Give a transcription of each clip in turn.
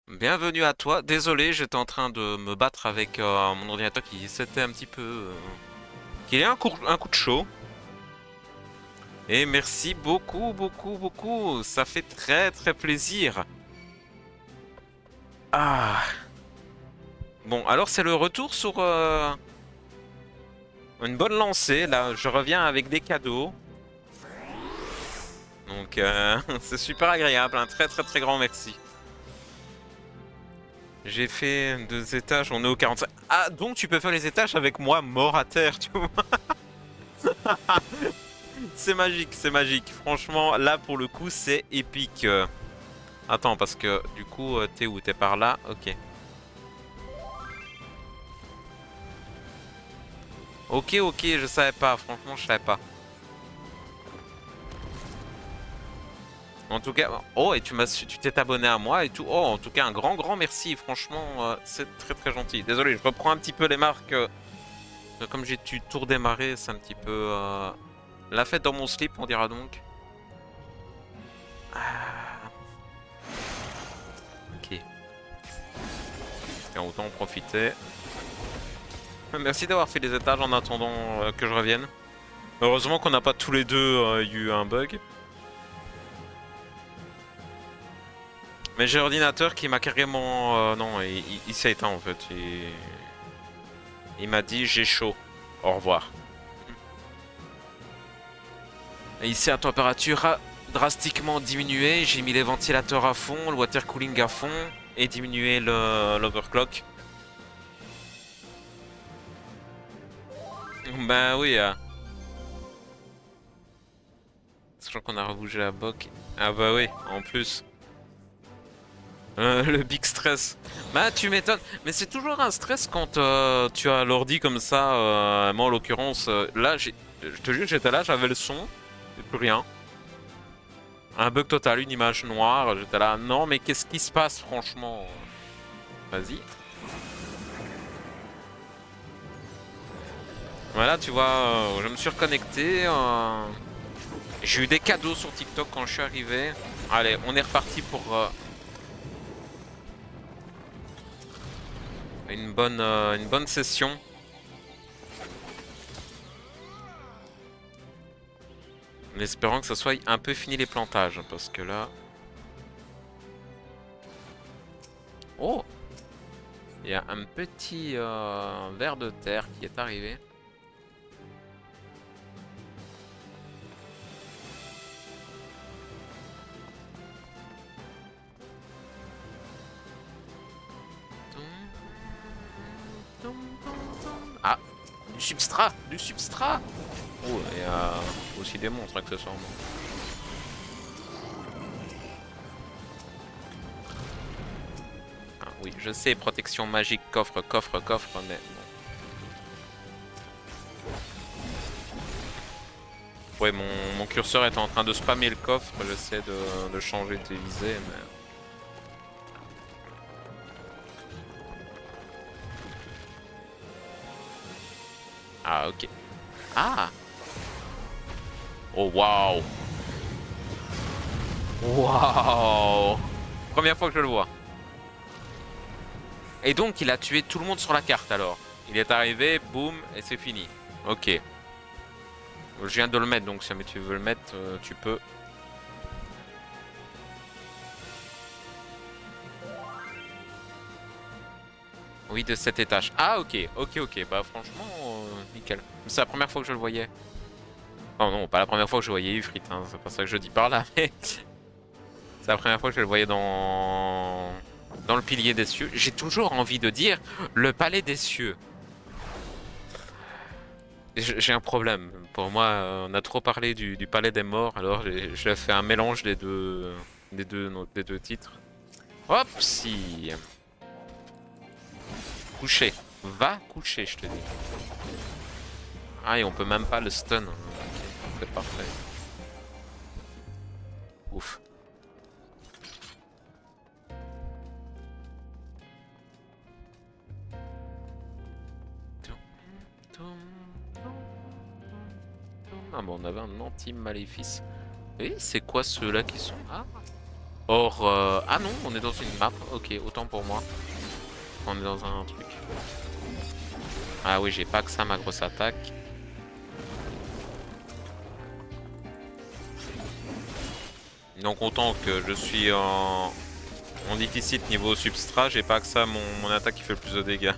Bienvenue à toi. Désolé, j'étais en train de me battre avec mon ordinateur qui s'était un petit peu... qui a un coup de chaud. Et merci beaucoup, beaucoup, beaucoup. Ça fait très, très plaisir. Ah. Bon, alors c'est le retour sur une bonne lancée. Là, je reviens avec des cadeaux. Donc, c'est super agréable. Un très, très, très grand merci. J'ai fait 2 étages, on est au 45. Ah, donc tu peux faire les étages avec moi mort à terre, tu vois. C'est magique, c'est magique. Franchement, là pour le coup, c'est épique. Attends, parce que du coup, t'es où? T'es par là? Ok. Ok, ok, je savais pas. Franchement, je savais pas. En tout cas, oh, et tu t'es abonné à moi et tout. Oh, en tout cas, un grand, grand merci. Franchement, c'est très, très gentil. Désolé, je reprends un petit peu les marques. Comme j'ai dû tout redémarrer, c'est un petit peu la fête dans mon slip, on dira donc. Ah, ok. Et autant en profiter. Merci d'avoir fait les étages en attendant que je revienne. Heureusement qu'on n'a pas tous les deux eu un bug. Mais j'ai l'ordinateur qui m'a carrément... non, il s'est éteint en fait. Il m'a dit j'ai chaud. Au revoir. Et ici la température a drastiquement diminué. J'ai mis les ventilateurs à fond, le water cooling à fond et diminué l'overclock. Ben oui, sachant qu'on a rebougé la boc. Ah bah oui, en plus. Le big stress. Bah tu m'étonnes. Mais c'est toujours un stress quand tu as l'ordi comme ça. Moi en l'occurrence, là je te jure j'étais là, j'avais le son, et plus rien. Un bug total, une image noire. J'étais là, non mais qu'est-ce qui se passe franchement? Vas-y. Voilà, tu vois, je me suis reconnecté. J'ai eu des cadeaux sur TikTok quand je suis arrivé. Allez, on est reparti pour une bonne session. En espérant que ça soit un peu fini les plantages. Parce que là... Oh! Il y a un petit ver de terre qui est arrivé. Ah! Du substrat! Du substrat! Oh, et aussi des monstres accessoirement. Ah oui, je sais, protection magique, coffre, coffre, coffre, mais bon. Ouais, mon curseur est en train de spammer le coffre, j'essaie de changer de visée, mais... Ah, ok. Ah! Oh, waouh! Waouh! Première fois que je le vois. Et donc, il a tué tout le monde sur la carte, alors. Il est arrivé, boum, et c'est fini. Ok. Je viens de le mettre, donc si jamais tu veux le mettre, tu peux. Oui, de cet étage. Ah, ok, ok, ok. Bah, franchement, nickel. C'est la première fois que je le voyais. Oh non, pas la première fois que je voyais Ifrit, hein. C'est pas ça que je dis par là, mais... C'est la première fois que je le voyais dans le pilier des cieux. J'ai toujours envie de dire le palais des cieux. J'ai un problème. Pour moi, on a trop parlé du palais des morts, alors j'ai fait un mélange des deux titres. Hop, si. Coucher. Va coucher, je te dis. Ah, et on peut même pas le stun. Ok, c'est parfait. Ouf. Ah bon, on avait un anti-maléfice. Oui, c'est quoi ceux-là qui sont... Ah, Or, ah non, on est dans une map. Ok, autant pour moi. On est dans un truc. Ah oui, j'ai pas que ça, ma grosse attaque. Donc autant que je suis en déficit niveau substrat, j'ai pas que ça, mon attaque qui fait le plus de dégâts.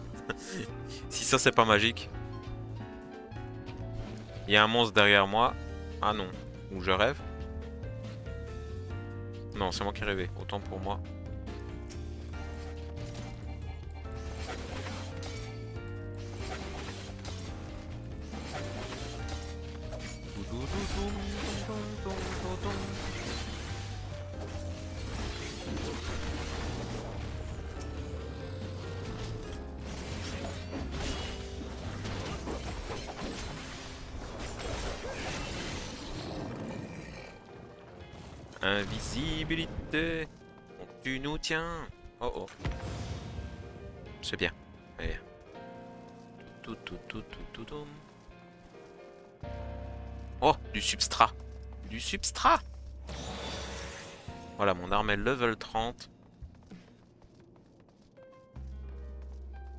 Si ça, c'est pas magique. Il y a un monstre derrière moi. Ah non. Ou je rêve. Non, c'est moi qui rêvais. Autant pour moi. Invisibilité. Tu nous tiens. Oh oh. C'est bien. Allez. Tout. Oh, du substrat. Du substrat. Voilà, mon arme est level 30.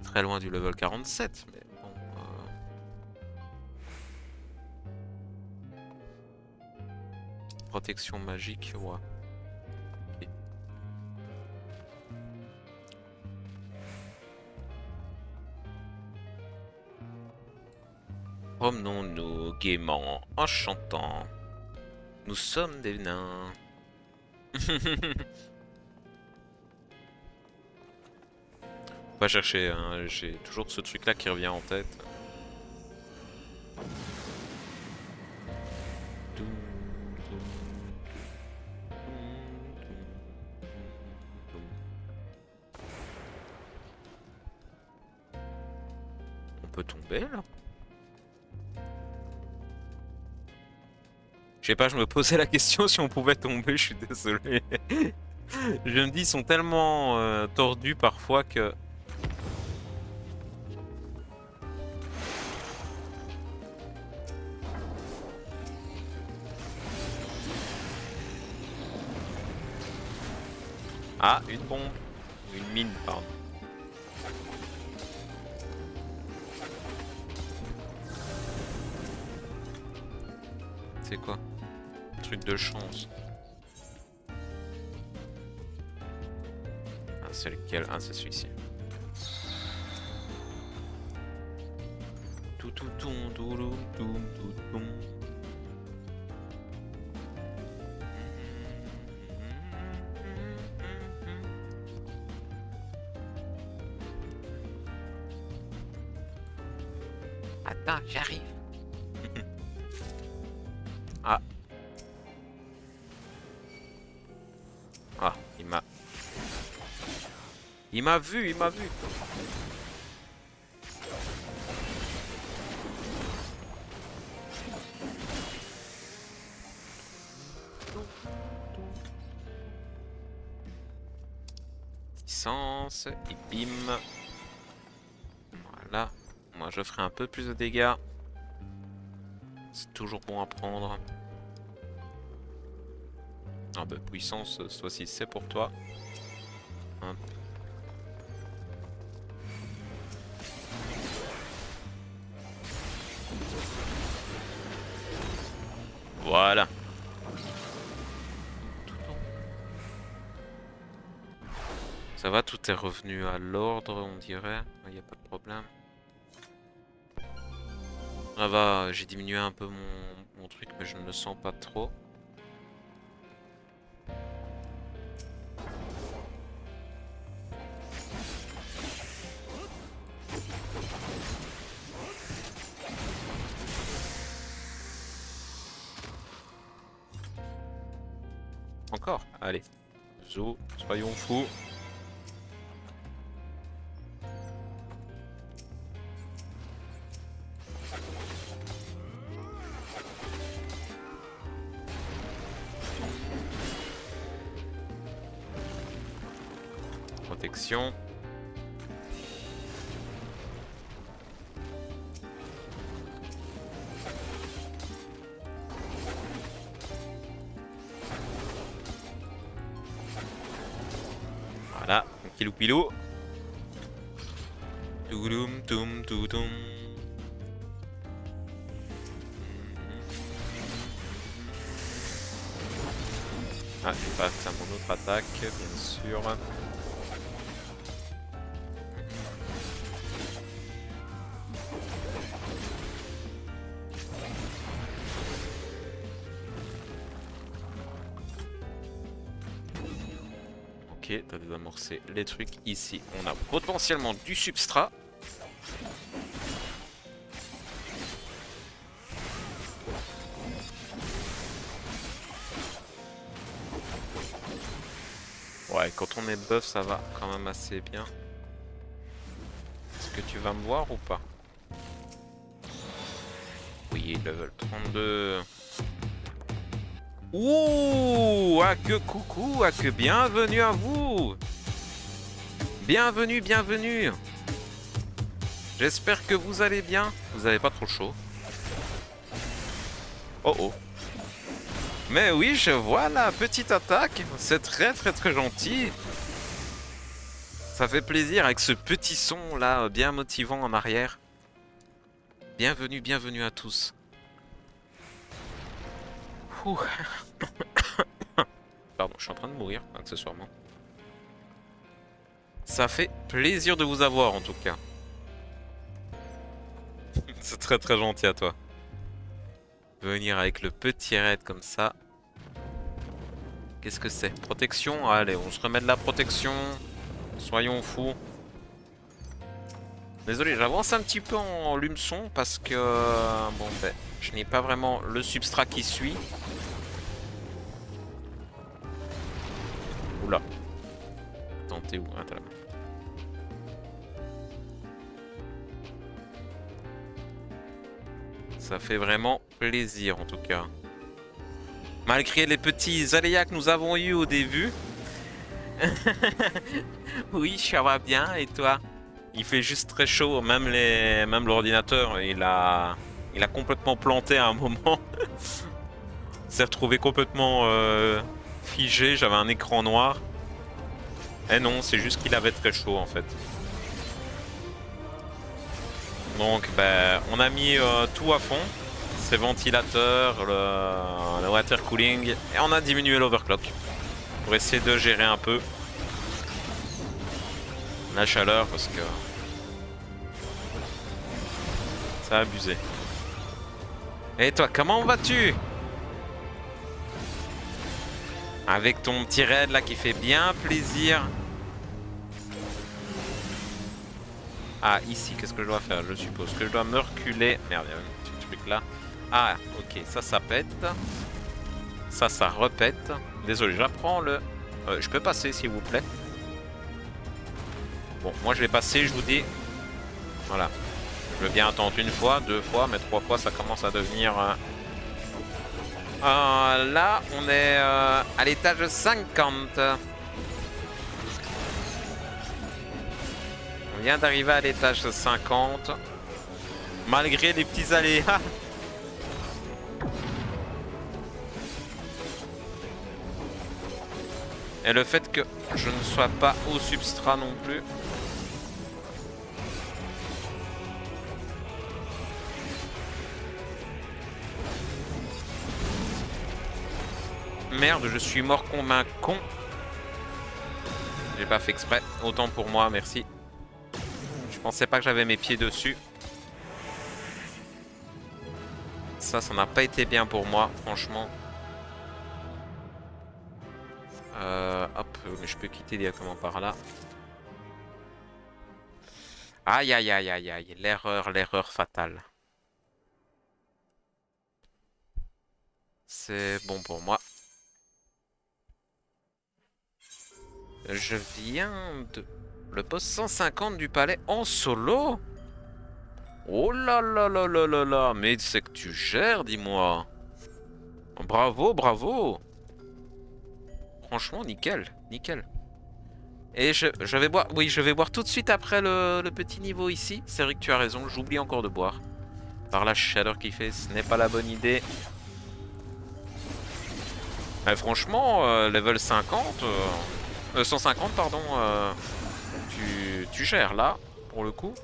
Très loin du level 47, mais bon. Protection magique, ouais. Okay. Promenons-nous gaiement en chantant. Nous sommes des nains. Pas chercher, hein. J'ai toujours ce truc là qui revient en tête. On peut tomber là? Je sais pas, je me posais la question si on pouvait tomber, je suis désolé. Je me dis, ils sont tellement tordus parfois que... Ah, une bombe. Une mine, pardon. C'est quoi? Truc de chance. Ah, c'est lequel? Ah, c'est celui-ci. Tout. Attends, j'arrive. Ah. Ah, il m'a... Il m'a vu, il m'a vu. Puissance, et bim. Voilà. Moi, je ferai un peu plus de dégâts. C'est toujours bon à prendre. Ah bah, puissance, cette fois-ci, c'est pour toi. Hop. Voilà. Ça va, tout est revenu à l'ordre, on dirait. Il n'y a pas de problème. Ça va, j'ai diminué un peu mon truc, mais je ne le sens pas trop. Encore? Allez. Zo, soyons fous. Protection. pilou. Toudoum, toum, toudoum. Ah, je passe à mon autre attaque, bien sûr. Ok, t'as désamorcé les trucs ici. On a potentiellement du substrat. Ouais, quand on est buff, ça va quand même assez bien. Est-ce que tu vas me voir ou pas? Oui, level 32. Ouh, ah que coucou, ah que bienvenue à vous. Bienvenue, bienvenue. J'espère que vous allez bien. Vous avez pas trop chaud. Oh oh. Mais oui, je vois la petite attaque. C'est très très très gentil. Ça fait plaisir avec ce petit son là, bien motivant en arrière. Bienvenue, bienvenue à tous. Ouh. Pardon, je suis en train de mourir, accessoirement. Ça fait plaisir de vous avoir en tout cas. C'est très très gentil à toi. Venir avec le petit raid comme ça. Qu'est-ce que c'est? Protection? Allez, on se remet de la protection. Soyons fous. Désolé, j'avance un petit peu en lume-son parce que... bon, ben, je n'ai pas vraiment le substrat qui suit. Oula. Attends, t'es où? Ah, t'es là-bas. Ça fait vraiment plaisir en tout cas. Malgré les petits aléas que nous avons eus au début. Oui, ça va bien, et toi? Il fait juste très chaud, même l'ordinateur, il a complètement planté à un moment. S'est retrouvé complètement figé, j'avais un écran noir. Eh non, c'est juste qu'il avait très chaud en fait. Donc ben, on a mis tout à fond. Ces ventilateurs, le water cooling, et on a diminué l'overclock. Pour essayer de gérer un peu la chaleur parce que ça a abusé. Et toi, comment vas-tu? Avec ton petit raid là qui fait bien plaisir. Ah, ici, qu'est-ce que je dois faire? Je suppose que je dois me reculer. Merde, il y a un petit truc là. Ah, ok, ça pète. Ça repète. Désolé, j'apprends le... je peux passer, s'il vous plaît? Bon, moi je vais passer, je vous dis. Voilà. Je veux bien attendre une fois, deux fois, mais trois fois, ça commence à devenir... là, on est à l'étage 50. On vient d'arriver à l'étage 50. Malgré les petits aléas. Et le fait que je ne sois pas au substrat non plus. Merde, je suis mort comme un con. J'ai pas fait exprès. Autant pour moi, merci. Je pensais pas que j'avais mes pieds dessus. Ça n'a pas été bien pour moi, franchement. Hop, mais je peux quitter directement par là. Aïe, aïe, aïe, aïe, aïe. L'erreur fatale. C'est bon pour moi. Je viens de... Le poste 150 du palais en solo? Oh là là là là là là. Mais c'est que tu gères, dis-moi. Bravo, bravo. Franchement, nickel, nickel. Et je vais boire... Oui, je vais boire tout de suite après le petit niveau ici. C'est vrai que tu as raison, j'oublie encore de boire. Par la chaleur qu'il fait, ce n'est pas la bonne idée. Mais franchement, level 50... 150, pardon. Tu gères là, pour le coup.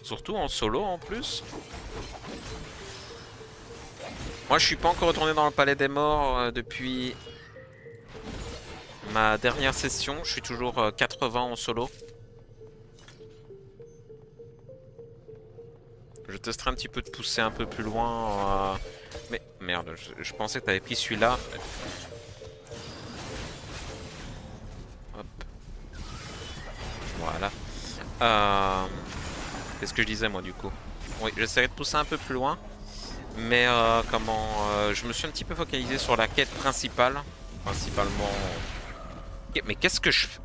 Surtout en solo en plus. Moi je suis pas encore retourné dans le palais des morts depuis ma dernière session. Je suis toujours 80 en solo. Je testerai un petit peu de pousser un peu plus loin. Mais merde, je pensais que t'avais pris celui-là. Hop. Voilà. Qu'est-ce que je disais moi du coup? Oui, j'essaierai de pousser un peu plus loin. Mais je me suis un petit peu focalisé sur la quête principale. Principalement... Mais qu'est-ce que je fais?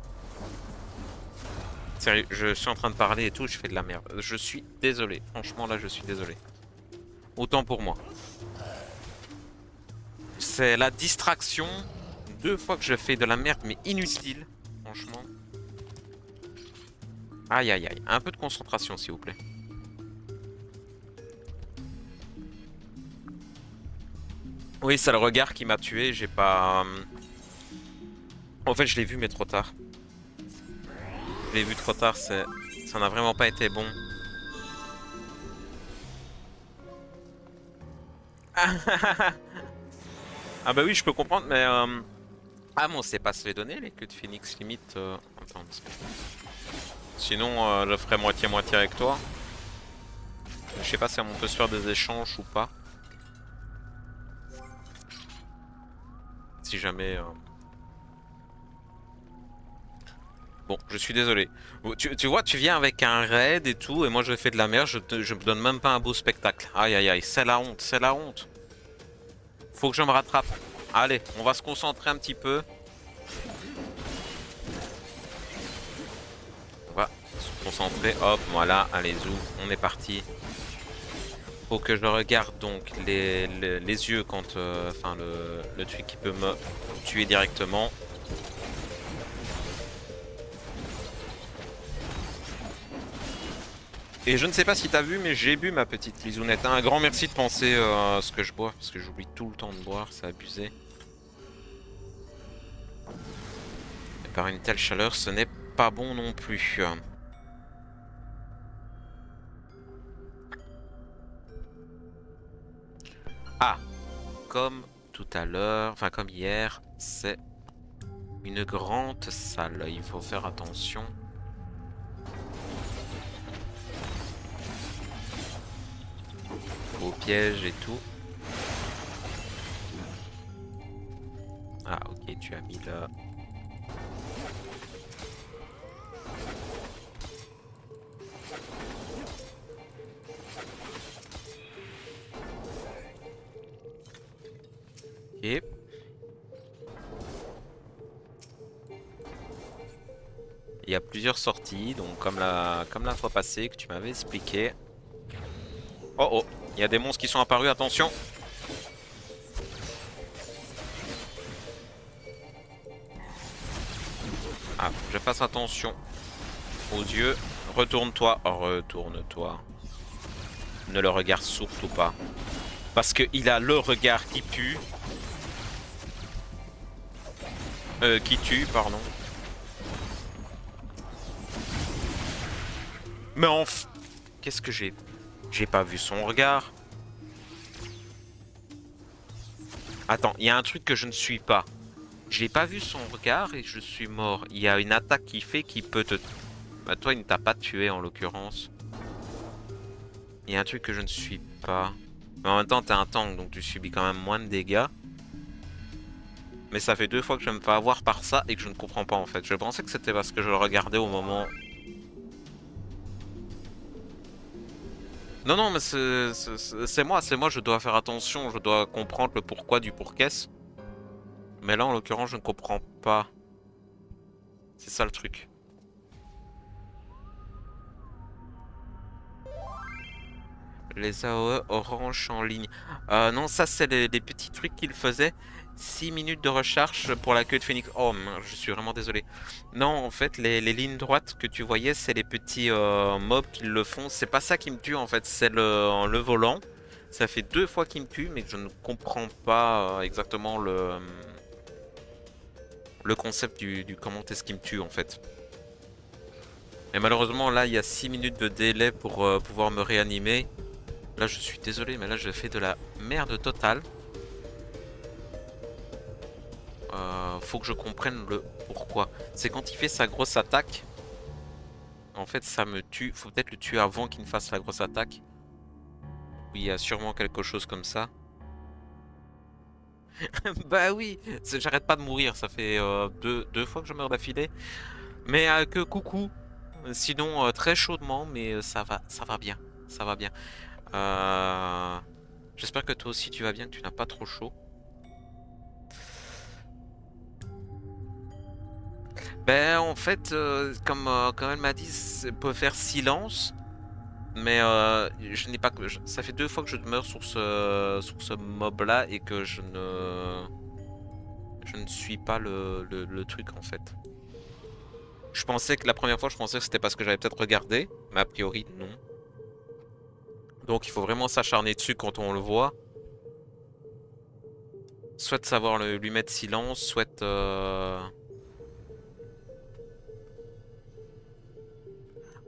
Sérieux, je suis en train de parler et tout, je fais de la merde. Je suis désolé. Franchement là, je suis désolé. Autant pour moi. C'est la distraction. 2 fois que je fais de la merde, mais inutile. Franchement. Aïe aïe aïe. Un peu de concentration s'il vous plaît. Oui, c'est le regard qui m'a tué. J'ai pas... En fait, je l'ai vu, mais trop tard. Je l'ai vu trop tard. Ça n'a vraiment pas été bon. Ah bah oui, je peux comprendre, mais... Ah bon, c'est pas se les donner, les queues de Phoenix, limite... Attends, sinon, je ferai moitié-moitié avec toi. Je sais pas si on peut se faire des échanges ou pas. Si jamais... Bon, je suis désolé. Tu vois, tu viens avec un raid et tout, et moi je fais de la merde, je me donne même pas un beau spectacle. Aïe aïe aïe, c'est la honte, c'est la honte. Faut que je me rattrape. Allez, on va se concentrer un petit peu. On va se concentrer, hop, voilà, allez, zou, on est parti. Faut que je regarde donc les yeux quand... Enfin, le truc qui peut me tuer directement. Et je ne sais pas si t'as vu, mais j'ai bu ma petite lisounette. Un grand merci de penser à ce que je bois, parce que j'oublie tout le temps de boire, c'est abusé. Et par une telle chaleur, ce n'est pas bon non plus. Ah, comme tout à l'heure, enfin comme hier, c'est une grande salle. Il faut faire attention. Aux pièges et tout. Ah ok, tu as mis là. Ok. Il y a plusieurs sorties, donc comme la fois passée que tu m'avais expliqué. Oh oh, il y a des monstres qui sont apparus, attention. Ah, je fasse attention aux yeux. Retourne-toi, retourne-toi. Ne le regarde surtout pas. Parce qu'il a le regard qui pue. Qui tue, pardon. Mais enfin... Qu'est-ce que j'ai... J'ai pas vu son regard. Attends, il y a un truc que je ne suis pas. J'ai pas vu son regard et je suis mort. Il y a une attaque qui fait qu'il peut te... Bah toi, il ne t'a pas tué en l'occurrence. Il y a un truc que je ne suis pas. Mais en même temps, t'es un tank, donc tu subis quand même moins de dégâts. Mais ça fait 2 fois que je me fais avoir par ça et que je ne comprends pas en fait. Je pensais que c'était parce que je le regardais au moment... Non, non, mais c'est moi, je dois faire attention, je dois comprendre le pourquoi du pourquès. Mais là, en l'occurrence, je ne comprends pas. C'est ça le truc. Les AOE orange en ligne. Non, ça, c'est les petits trucs qu'il faisait. 6 minutes de recharge pour la queue de Phoenix. Oh, je suis vraiment désolé. Non, en fait, les lignes droites que tu voyais, c'est les petits mobs qui le font. C'est pas ça qui me tue, en fait. C'est le volant. Ça fait 2 fois qu'il me tue, mais je ne comprends pas exactement le le concept du comment est-ce qu'il me tue en fait. Et malheureusement là il y a 6 minutes de délai pour pouvoir me réanimer. Là je suis désolé mais là je fais de la merde totale. Faut que je comprenne le pourquoi. C'est quand il fait sa grosse attaque. En fait ça me tue. Faut peut-être le tuer avant qu'il ne fasse la grosse attaque. Oui, il y a sûrement quelque chose comme ça. Bah oui, j'arrête pas de mourir. Ça fait deux fois que je meurs d'affilée. Mais que coucou. Sinon très chaudement, mais ça va bien. Ça va bien. J'espère que toi aussi tu vas bien, que tu n'as pas trop chaud. Ben en fait, comme elle m'a dit, peut faire silence. Mais je n'ai pas que. Ça fait 2 fois que je meurs sur ce mob là et que je ne suis pas le truc en fait. Je pensais que la première fois, je pensais que c'était parce que j'avais peut-être regardé, mais a priori non. Donc il faut vraiment s'acharner dessus quand on le voit. Soit savoir lui mettre silence, soit...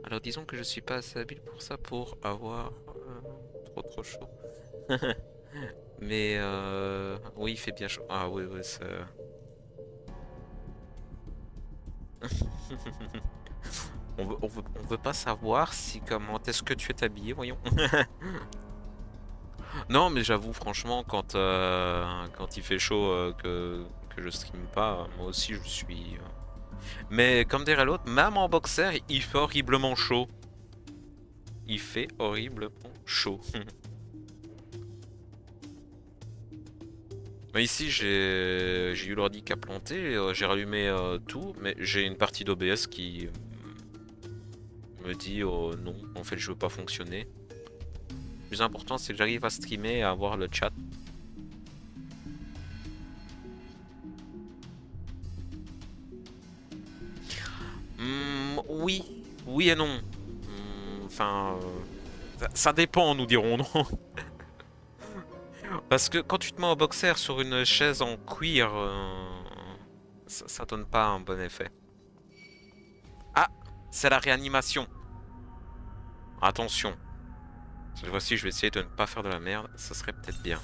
Alors disons que je suis pas assez habile pour ça, pour avoir trop chaud. Mais oui, il fait bien chaud. Ah oui, oui, ça... on veut pas savoir si comment est-ce que tu es habillé, voyons. Non, mais j'avoue, franchement, quand il fait chaud, que je stream pas, moi aussi je suis. Mais comme dirait l'autre, même en boxer, il fait horriblement chaud. Il fait horriblement chaud. Mais ici, j'ai eu l'ordi qui a planté, j'ai rallumé tout, mais j'ai une partie d'OBS qui me dit oh non, en fait, je veux pas fonctionner. Le plus important, c'est que j'arrive à streamer et à avoir le chat. Oui, oui et non. Enfin, ça dépend, nous dirons-nous. Parce que quand tu te mets en boxer sur une chaise en cuir, ça donne pas un bon effet. Ah, c'est la réanimation. Attention. Cette fois-ci, je vais essayer de ne pas faire de la merde. Ça serait peut-être bien.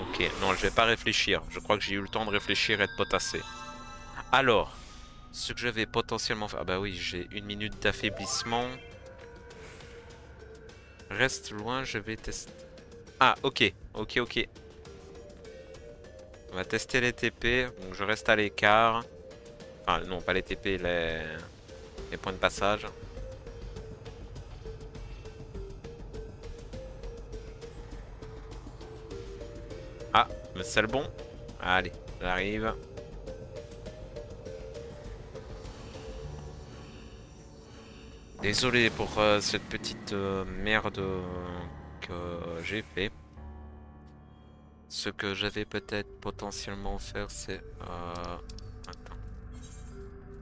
Ok, non, je vais pas réfléchir. Je crois que j'ai eu le temps de réfléchir et de potasser. Alors, ce que je vais potentiellement faire... Ah bah oui, j'ai 1 minute d'affaiblissement. Reste loin, je vais tester... Ah, ok, ok. On va tester les TP. Donc je reste à l'écart. Enfin, non, pas les TP, les points de passage. Ah, mais c'est le bon. Allez, j'arrive. Désolé pour cette petite merde que j'ai fait. Ce que je vais peut-être potentiellement faire, c'est... Attends.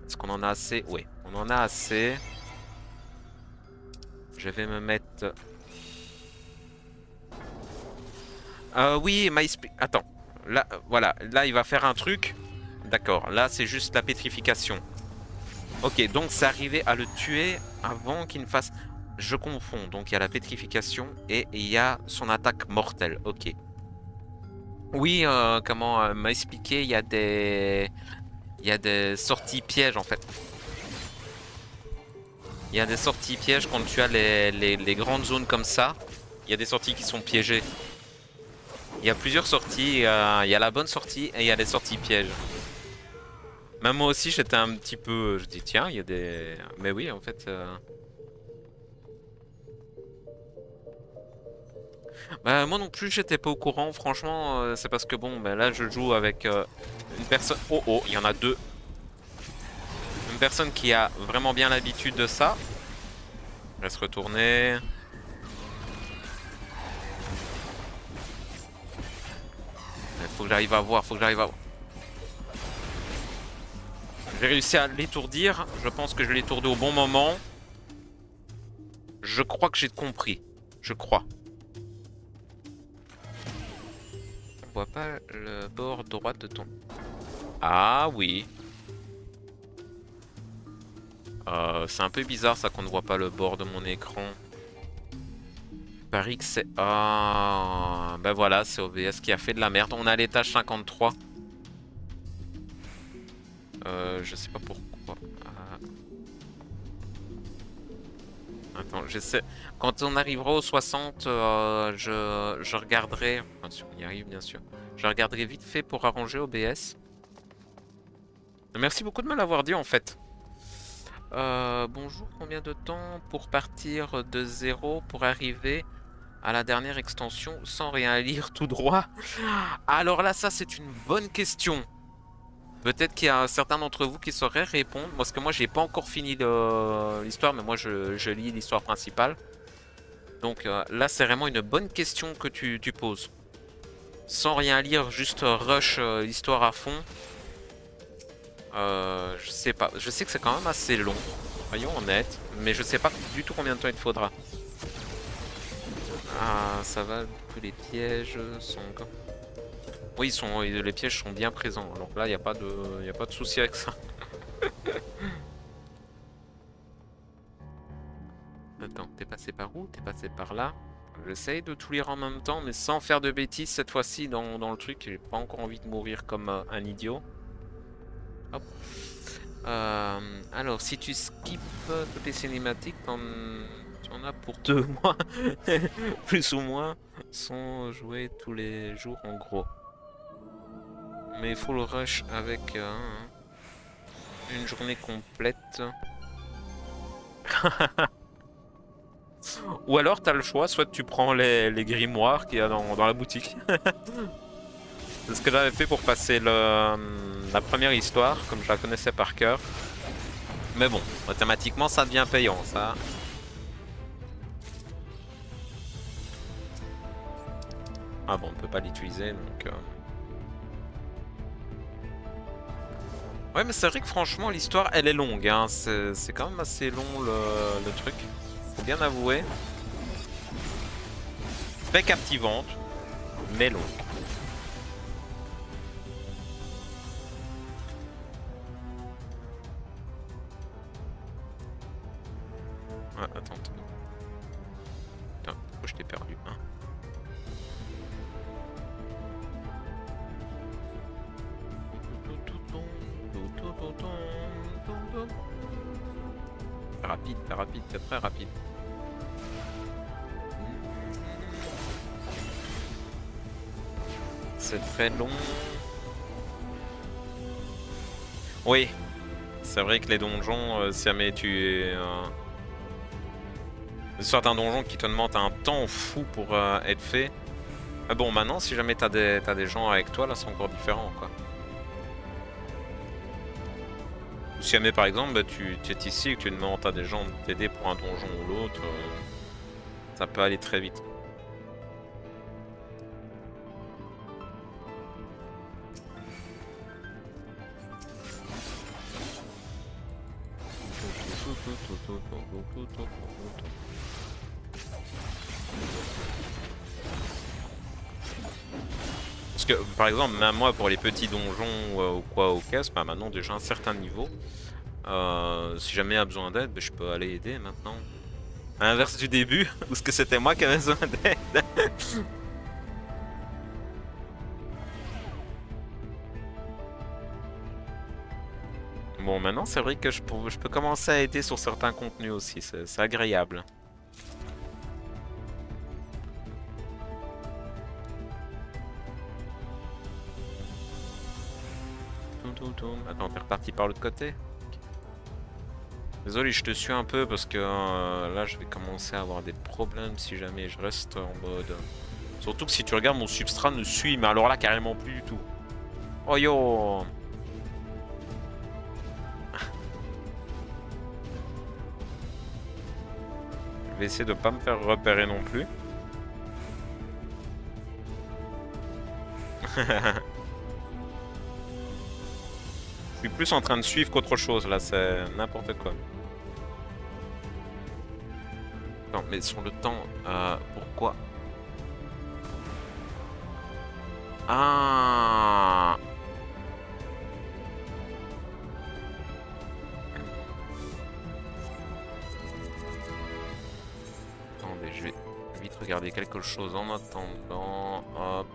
Est-ce qu'on en a assez? Oui, on en a assez. Je vais me mettre... oui, Attends. Là, voilà. Là, il va faire un truc. D'accord. Là, c'est juste la pétrification. Ok, donc c'est arrivé à le tuer avant qu'il ne fasse... Je confonds. Donc, il y a la pétrification et il y a son attaque mortelle. Ok. Oui, comment m'a expliqué, il y a des... Il y a des sorties pièges en fait. Il y a des sorties pièges quand tu as les grandes zones comme ça. Il y a des sorties qui sont piégées. Il y a plusieurs sorties. Il y a la bonne sortie et il y a les sorties pièges. Même moi aussi j'étais un petit peu... Je dis tiens, il y a des... Mais oui en fait... Bah, moi non plus j'étais pas au courant. Franchement c'est parce que bon, bah, là je joue avec une personne... Oh oh, il y en a deux. Une personne qui a vraiment bien l'habitude de ça. Je vais se retourner. Faut que j'arrive à voir, faut que j'arrive à voir. J'ai réussi à l'étourdir. Je pense que je l'ai étourdi au bon moment. Je crois que j'ai compris. Je crois. On voit pas le bord droit de ton... Ah oui. C'est un peu bizarre ça qu'on ne voit pas le bord de mon écran. Paris que c'est... Ah, ben voilà, c'est OBS qui a fait de la merde. On a l'étage 53. Je sais pas pourquoi. Attends, j'essaie. Quand on arrivera aux 60, je regarderai. Enfin, si on y arrive, bien sûr. Je regarderai vite fait pour arranger OBS. Merci beaucoup de me l'avoir dit en fait. Bonjour, combien de temps pour partir de zéro pour arriver à la dernière extension sans rien lire tout droit? Alors là, ça c'est une bonne question. Peut-être qu'il y a certains d'entre vous qui sauraient répondre. Parce que moi, j'ai pas encore fini l'histoire, mais moi, je lis l'histoire principale. Donc là, c'est vraiment une bonne question que tu poses. Sans rien lire, juste rush l'histoire à fond. Je sais pas. Je sais que c'est quand même assez long. Soyons honnêtes. Mais je sais pas du tout combien de temps il te faudra. Ah, ça va. Que les pièges sont... Oui, les pièges sont bien présents. Alors là, il n'y a pas de souci avec ça. Attends, t'es passé par où? T'es passé par là. J'essaye de tout lire en même temps, mais sans faire de bêtises cette fois-ci dans le truc. J'ai pas encore envie de mourir comme un idiot. Hop. Alors, si tu skips toutes les cinématiques, tu en as pour 2 mois, plus ou moins, sont joués tous les jours en gros. Mais il faut le rush avec une journée complète. Ou alors t'as le choix, soit tu prends les grimoires qu'il y a dans la boutique. C'est ce que j'avais fait pour passer la première histoire, comme je la connaissais par cœur. Mais bon, mathématiquement ça devient payant ça. Ah bon, on peut pas l'utiliser donc... Ouais, mais c'est vrai que franchement l'histoire elle est longue, hein. C'est quand même assez long le truc. Faut bien avouer. Très captivante, mais longue. Ah, attends. Putain, pourquoi je t'ai perdu, hein? Rapide, c'est très rapide. C'est très long. Oui, c'est vrai que les donjons, si jamais tu es... certains donjons qui te demandent un temps fou pour être fait. Mais bon, maintenant, si jamais t'as des gens avec toi, là, c'est encore différent, quoi. Si jamais, par exemple, bah, tu es ici et que tu demandes à des gens de t'aider pour un donjon ou l'autre, ça peut aller très vite. Parce que, par exemple, même moi, pour les petits donjons ou quoi au caisse, bah maintenant déjà un certain niveau. Si jamais il y a besoin d'aide, bah, je peux aller aider maintenant. À l'inverse du début, où ce que c'était moi qui avais besoin d'aide. Bon, maintenant c'est vrai que je peux commencer à aider sur certains contenus aussi, c'est agréable. Attends, t'es reparti par l'autre côté? Désolé, je te suis un peu parce que là je vais commencer à avoir des problèmes si jamais je reste en mode... Surtout que si tu regardes, mon substrat ne suit, mais alors là carrément plus du tout. Oh yo! Je vais essayer de pas me faire repérer non plus. Je suis plus en train de suivre qu'autre chose là, c'est n'importe quoi. Non mais sur le temps, pourquoi? Ah! regarder quelque chose en attendant. Hop.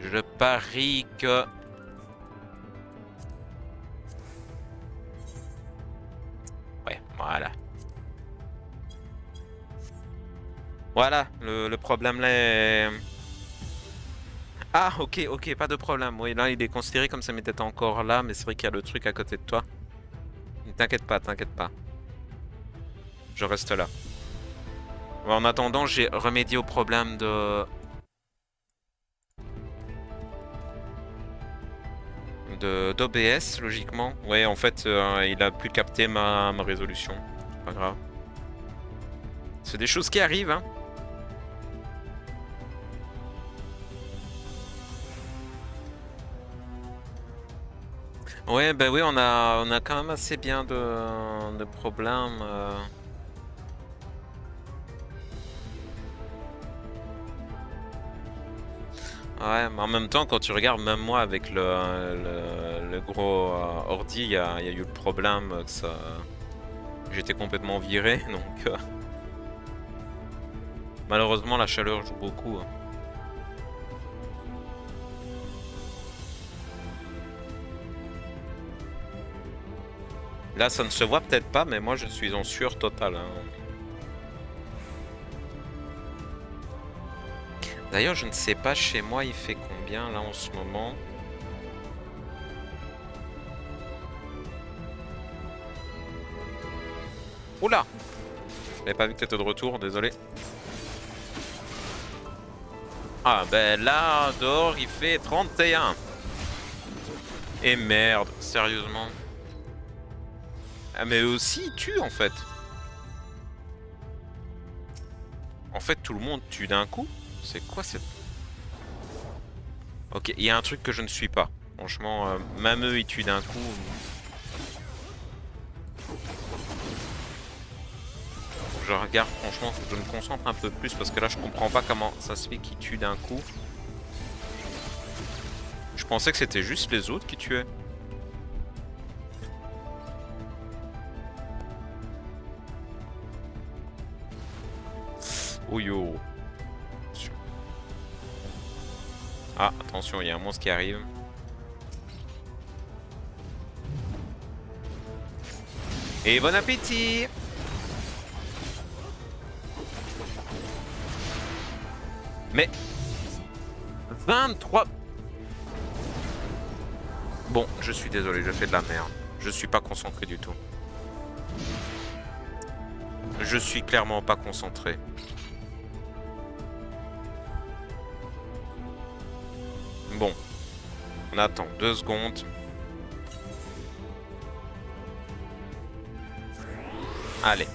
Je parie que... Ouais, voilà. Voilà, le problème là est... Ah, ok, pas de problème. Oui, là, il est considéré comme ça m'était encore là, mais c'est vrai qu'il y a le truc à côté de toi. T'inquiète pas, t'inquiète pas. Je reste là. En attendant, j'ai remédié au problème de... d'OBS, logiquement. Ouais, en fait, il a plus capté ma résolution. Pas grave. C'est des choses qui arrivent, hein. Ouais, bah oui, on a quand même assez bien de problèmes. Ouais, mais en même temps, quand tu regardes, même moi avec le gros ordi, il y a eu le problème que ça... J'étais complètement viré, donc... Malheureusement, la chaleur joue beaucoup. Hein. Là, ça ne se voit peut-être pas, mais moi, je suis en sueur totale. Hein. D'ailleurs, je ne sais pas, chez moi, il fait combien, là, en ce moment? Oula! J'avais pas vu que t'étais de retour, désolé. Ah, ben là, dehors, il fait 31. Et merde, sérieusement. Ah, mais eux aussi, ils tuent, en fait. En fait, tout le monde tue d'un coup. C'est quoi cette... Ok, il y a un truc que je ne suis pas. Franchement, même eux, ils tuent d'un coup. Je regarde, franchement, faut que je me concentre un peu plus parce que là, je comprends pas comment ça se fait qu'ils tuent d'un coup. Je pensais que c'était juste les autres qui tuaient. Oh yo. Ah, attention, il y a un monstre qui arrive. Et bon appétit! Mais... 23... Bon, je suis désolé, je fais de la merde. Je suis pas concentré du tout. Je suis clairement pas concentré. Bon. On attend 2 secondes. Allez.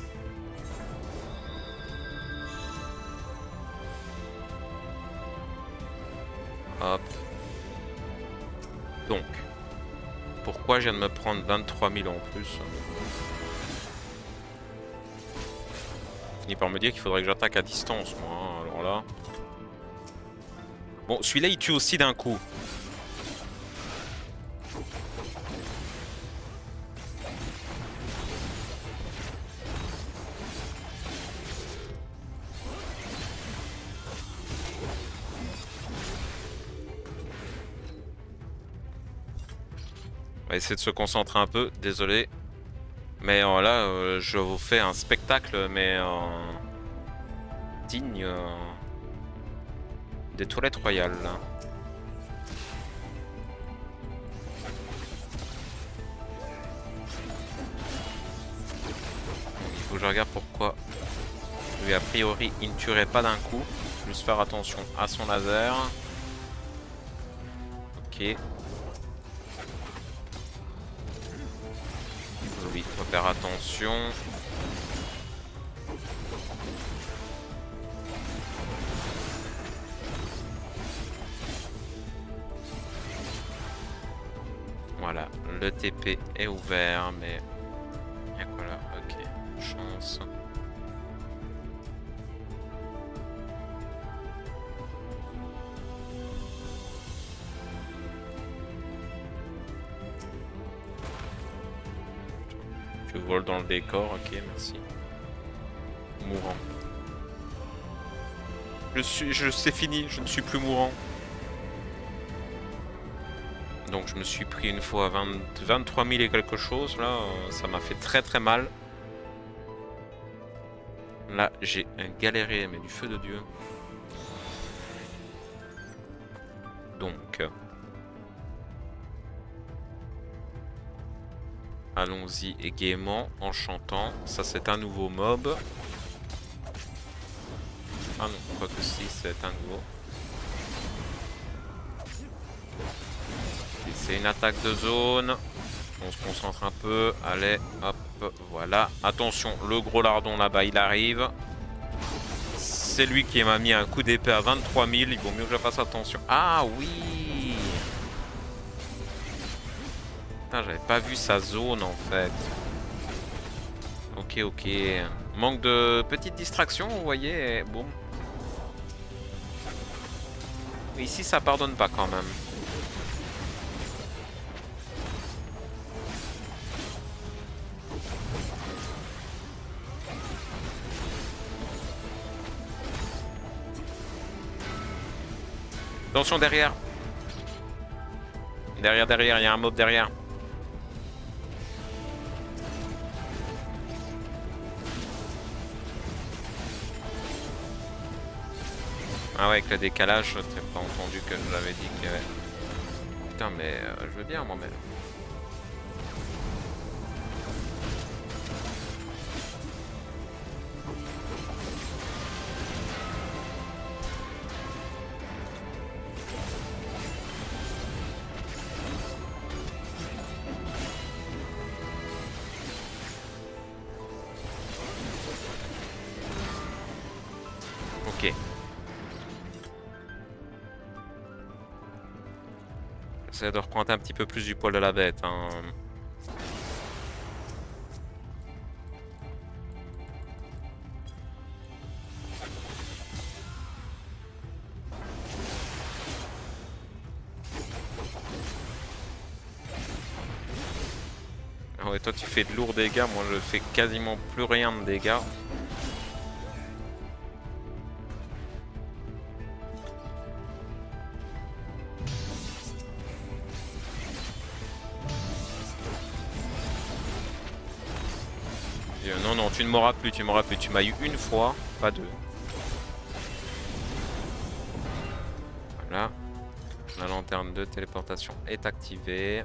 Hop. Donc. Pourquoi je viens de me prendre 23 000 en plus? Fini par me dire qu'il faudrait que j'attaque à distance, moi. Hein, alors là... Bon, celui-là, il tue aussi d'un coup. On va essayer de se concentrer un peu, désolé. Mais là, je vous fais un spectacle, mais digne des toilettes royales. Il faut que je regarde pourquoi. Lui, a priori, il ne tuerait pas d'un coup. Juste faire attention à son laser. Ok. Oui, faut faire attention. Voilà, le TP est ouvert, mais... Y'a quoi là? Ok, chance. Tu voles dans le décor, ok, merci. Mourant. C'est fini, je ne suis plus mourant. Donc je me suis pris une fois 23 000 et quelque chose, là, ça m'a fait très très mal. Là, j'ai galéré, mais du feu de Dieu. Donc... allons-y et gaiement en chantant. Ça, c'est un nouveau mob. Ah non, quoi que si, c'est un nouveau. C'est une attaque de zone. On se concentre un peu. Allez, hop, voilà. Attention, le gros lardon là-bas, il arrive. C'est lui qui m'a mis un coup d'épée à 23 000. Il vaut mieux que je fasse attention. Ah oui! Putain, j'avais pas vu sa zone en fait. Ok, ok. Manque de petite distraction, vous voyez. Bon. Ici, ça pardonne pas quand même. Attention derrière. Derrière, il y a un mob derrière. Ah ouais, avec le décalage, t'as pas entendu que je l'avais dit qu'il y avait... Putain, mais je veux bien, moi, mais... Ok. J'essaie de reprendre un petit peu plus du poil de la bête, hein. Ah ouais, toi tu fais de lourds dégâts, moi je fais quasiment plus rien de dégâts. Non, non, tu ne m'auras plus, tu m'auras plus. Tu m'as eu une fois, pas deux. Voilà. La lanterne de téléportation est activée.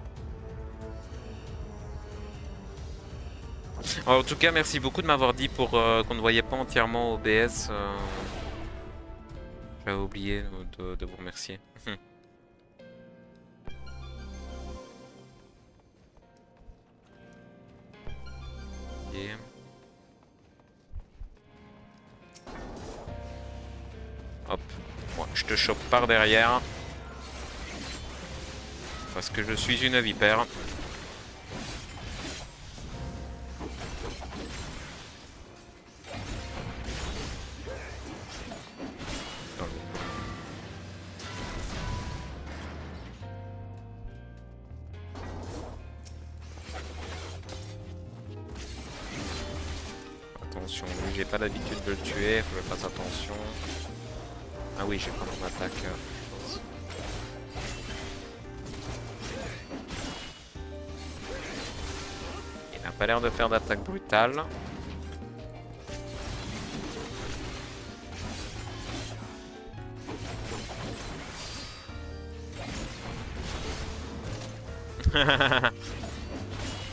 Alors, en tout cas, merci beaucoup de m'avoir dit pour qu'on ne voyait pas entièrement OBS. J'avais oublié de vous remercier. Et... hop, moi je te chope par derrière. Parce que je suis une vipère. Attention, lui j'ai pas l'habitude de le tuer, faut que je fasse attention. Ah oui, j'ai pas mon attaque. Il n'a pas l'air de faire d'attaque brutale.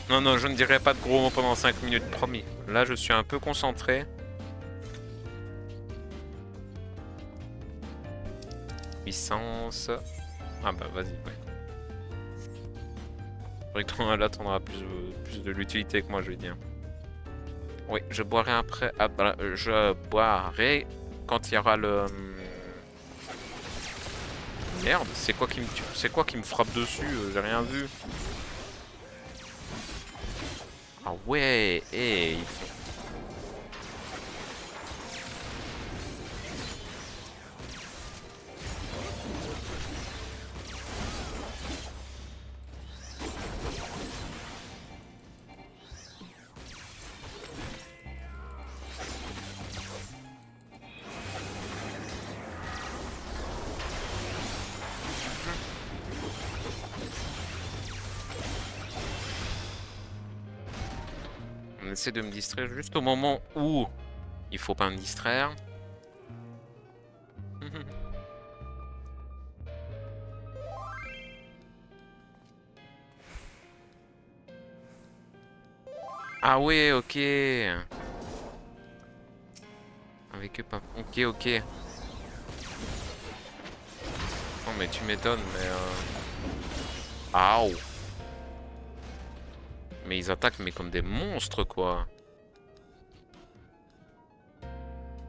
Non, non, je ne dirai pas de gros mots pendant 5 minutes, promis. Là, je suis un peu concentré. Puissance. Ah bah vas-y, ouais. Faudrait que là, t'en auras plus de l'utilité que moi, je vais dire. Oui, je boirai après. Ah bah, je boirai quand il y aura le... Merde, c'est quoi qui me tue? C'est quoi qui me frappe dessus? J'ai rien vu. Ah ouais, et ils font... essaie de me distraire juste au moment où il faut pas me distraire. Ah ouais, ok. Avec eux, pas... Ok, ok. Non mais tu m'étonnes, mais... Aouh. Mais ils attaquent mais comme des monstres, quoi.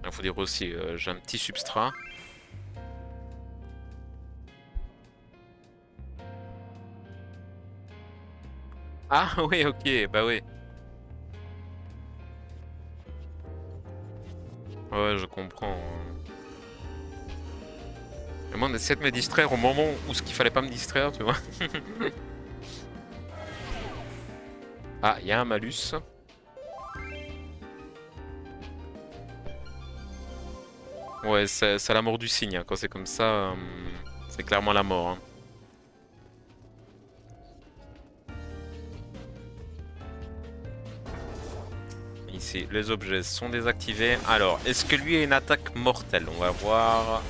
Il faut dire aussi, j'ai un petit substrat. Ah oui, ok, bah oui. Ouais, je comprends. Et moi, on essaie de me distraire au moment où ce qu'il fallait pas me distraire, tu vois. Ah, il y a un malus. Ouais, c'est la mort du cygne, hein. Quand c'est comme ça, c'est clairement la mort, hein. Ici, les objets sont désactivés. Alors, est-ce que lui a une attaque mortelle? On va voir.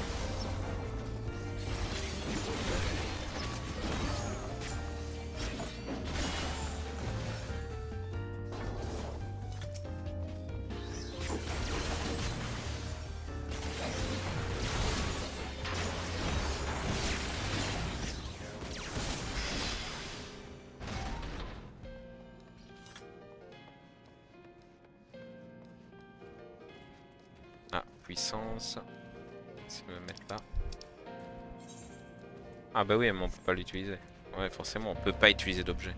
Ah, puissance. Je vais me mettre là. Ah bah oui, mais on peut pas l'utiliser. Ouais, forcément, on peut pas utiliser d'objet.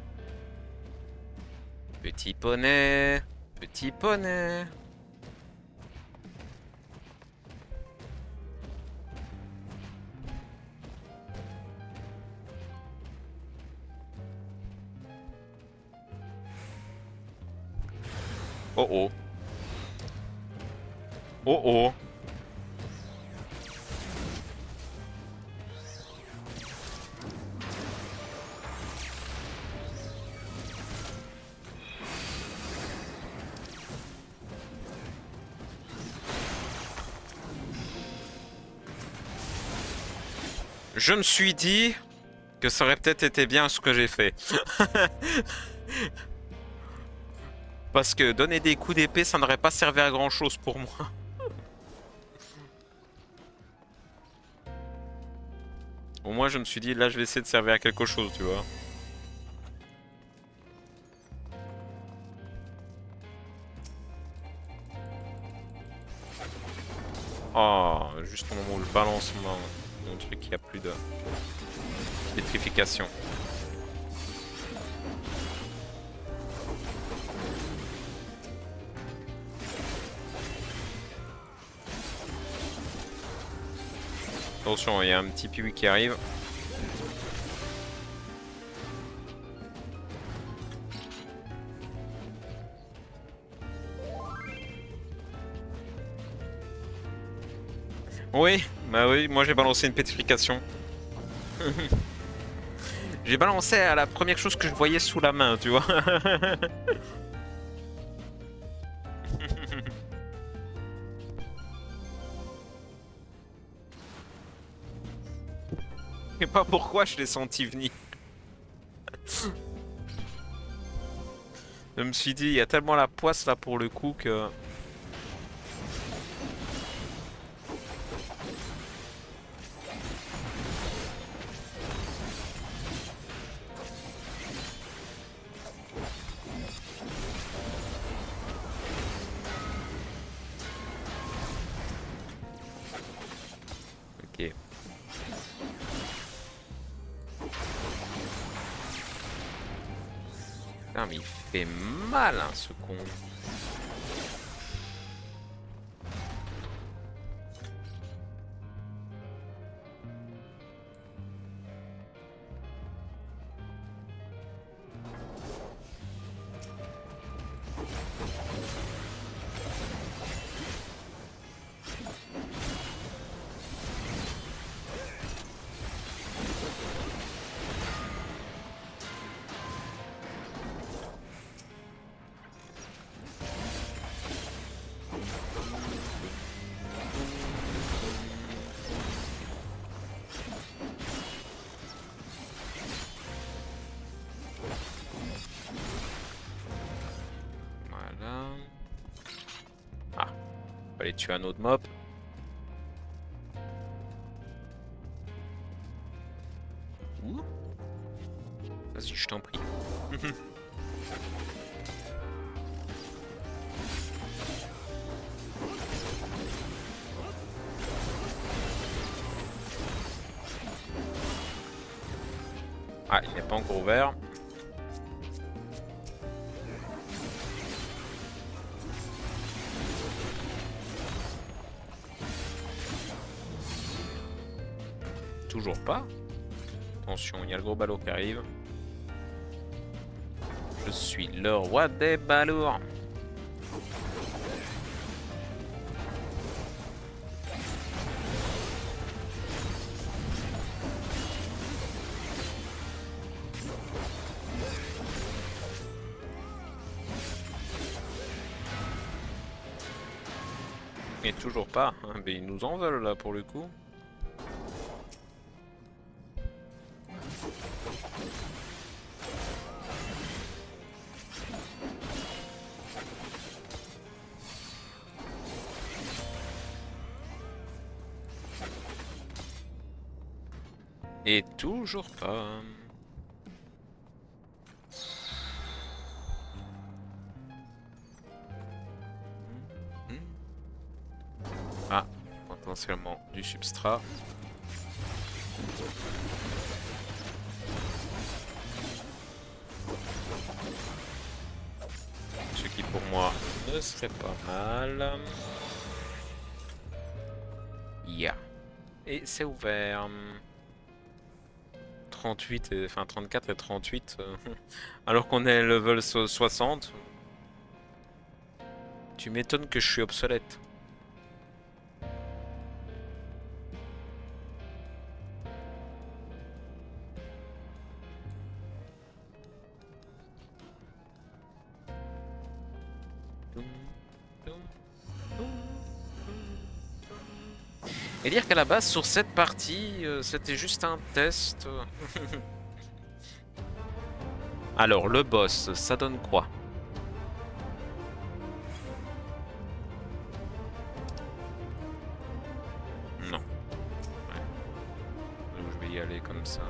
Petit poney. Petit poney. Oh oh. Oh oh. Je me suis dit que ça aurait peut-être été bien ce que j'ai fait. Parce que donner des coups d'épée, ça n'aurait pas servi à grand chose pour moi. Au moins, je me suis dit, là, je vais essayer de servir à quelque chose, tu vois. Oh, juste au moment où je balance mon truc, il n'y a plus de pétrification. Attention, il y a un petit piwi qui arrive. Oui, bah oui, moi j'ai balancé une pétrification. J'ai balancé à la première chose que je voyais sous la main, tu vois. Et pas pourquoi je l'ai senti venir. Je me suis dit, il y a tellement la poisse là pour le coup que... Ok. Putain, mais il fait mal, hein, ce con. Faut aller tuer un autre mob. Ouh. Vas-y, je t'en prie. Ah, il n'est pas encore ouvert. Toujours pas. Attention, il y a le gros balourd qui arrive. Je suis le roi des balourds. Mais toujours pas. Hein. Mais ils nous en veulent là pour le coup. Et toujours pas. Ah, potentiellement du substrat. Ce qui pour moi ne serait pas mal. Yeah. Et c'est ouvert. 38 et, enfin 34 et 38 alors qu'on est level 60. Tu m'étonnes que je suis obsolète. Et dire qu'à la base sur cette partie c'était juste un test. Alors le boss, ça donne quoi? Non. Ouais. Donc je vais y aller comme ça.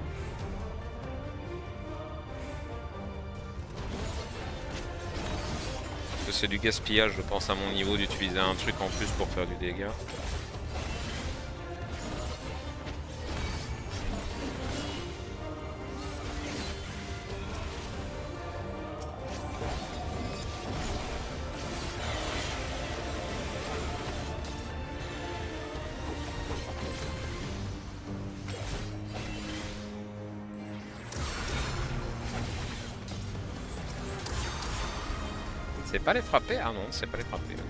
C'est du gaspillage, je pense, à mon niveau, d'utiliser un truc en plus pour faire du dégât. C'est pas les frapper? Ah non, c'est pas les frapper. Okay.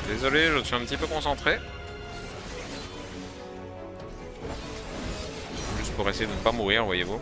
Désolé, je suis un petit peu concentré. Juste pour essayer de ne pas mourir, voyez-vous.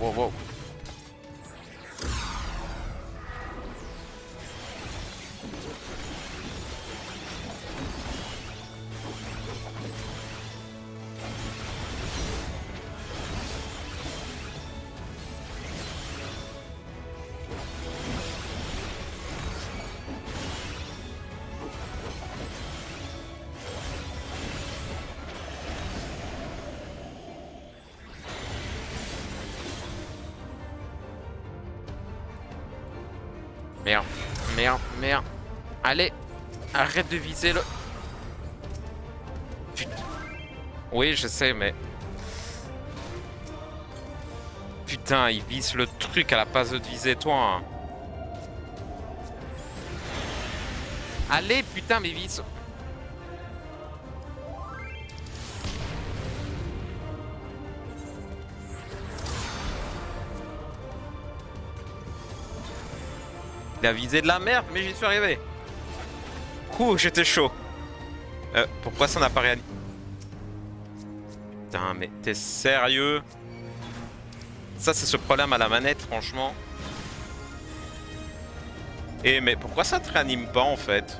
wow, wow. Merde, merde, merde. Allez, arrête de viser le... Putain. Oui, je sais, mais... Putain, il vise le truc à la place de te viser toi. Hein. Allez, putain, mais vise... Il a visé de la merde, mais j'y suis arrivé. Ouh, j'étais chaud. Pourquoi ça n'a pas réalisé? Putain, mais t'es sérieux? Ça, c'est ce problème à la manette, franchement. Et mais pourquoi ça te réanime pas, en fait?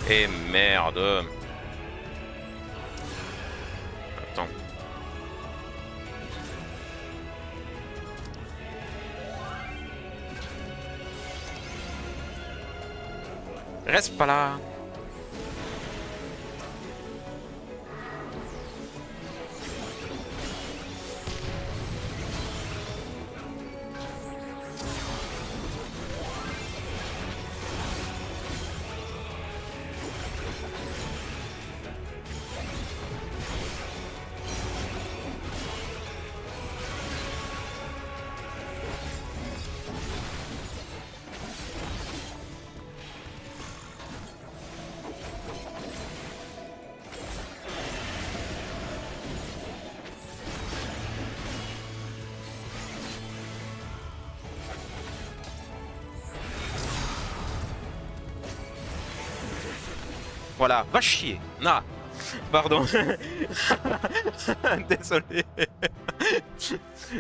Et merde. Attends. Reste pas là. Voilà, va chier. Non, pardon. Désolé.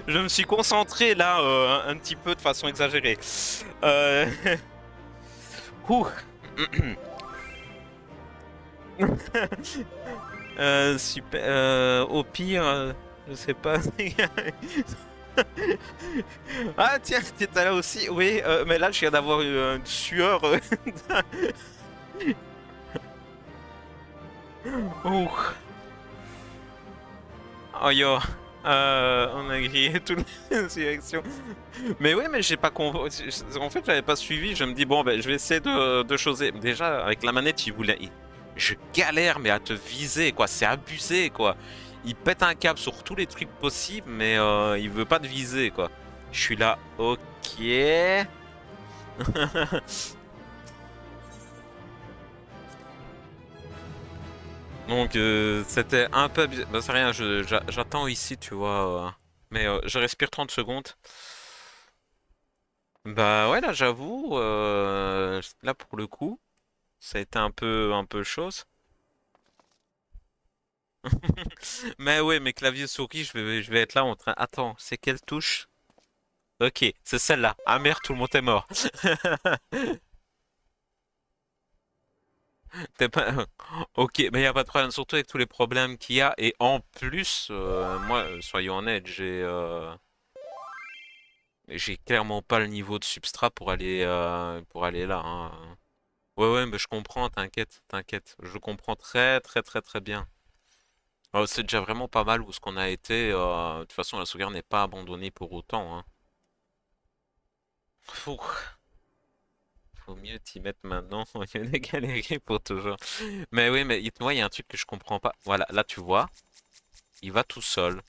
Je me suis concentré là un petit peu de façon exagérée. Euh... Ouh. Super. Au pire, je sais pas. Ah tiens, t'étais là aussi. Oui, mais là je viens d'avoir une sueur. Ouh. Oh yo. On a grillé toutes les directions. Mais oui, mais j'ai pas en fait, j'avais pas suivi. Je me dis bon, ben, je vais essayer de choser. Déjà, avec la manette, je galère, mais à te viser, quoi. C'est abusé, quoi. Il pète un câble sur tous les trucs possibles, mais il veut pas te viser, quoi. Je suis là, ok. Donc c'était un peu abusé. Bah, c'est rien, j'attends ici, tu vois. Mais je respire 30 secondes. Bah ouais, là j'avoue, là pour le coup, ça a été un peu chose. Mais ouais, mes claviers souris, je vais être là en train. Attends, c'est quelle touche? Ok, c'est celle-là. Ah merde, tout le monde est mort. T'es pas... Ok, mais y a pas de problème, surtout avec tous les problèmes qu'il y a. Et en plus, moi, soyons honnêtes, j'ai clairement pas le niveau de substrat pour aller là. Hein. Ouais, ouais, mais je comprends, t'inquiète, t'inquiète. Je comprends très, très, très, très bien. C'est déjà vraiment pas mal où ce qu'on a été. De toute façon, la sauvegarde n'est pas abandonnée pour autant. Hein. Fou, faut mieux t'y mettre maintenant au lieu de galérer pour toujours. Mais oui, mais moi, il y a un truc que je comprends pas. Voilà, là, tu vois, il va tout seul.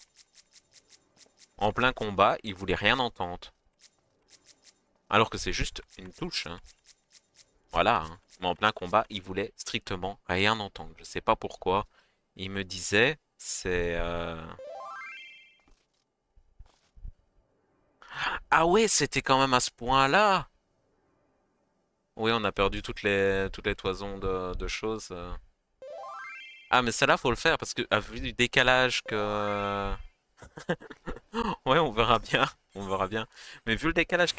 En plein combat, il voulait rien entendre. Alors que c'est juste une touche. Hein. Voilà. Hein. Mais en plein combat, il voulait strictement rien entendre. Je sais pas pourquoi. Il me disait, c'est... Ah ouais, c'était quand même à ce point-là. Oui, on a perdu toutes les toisons de choses. Ah, mais celle-là, faut le faire parce que, vu du décalage que. Ouais, on verra bien. On verra bien. Mais vu le décalage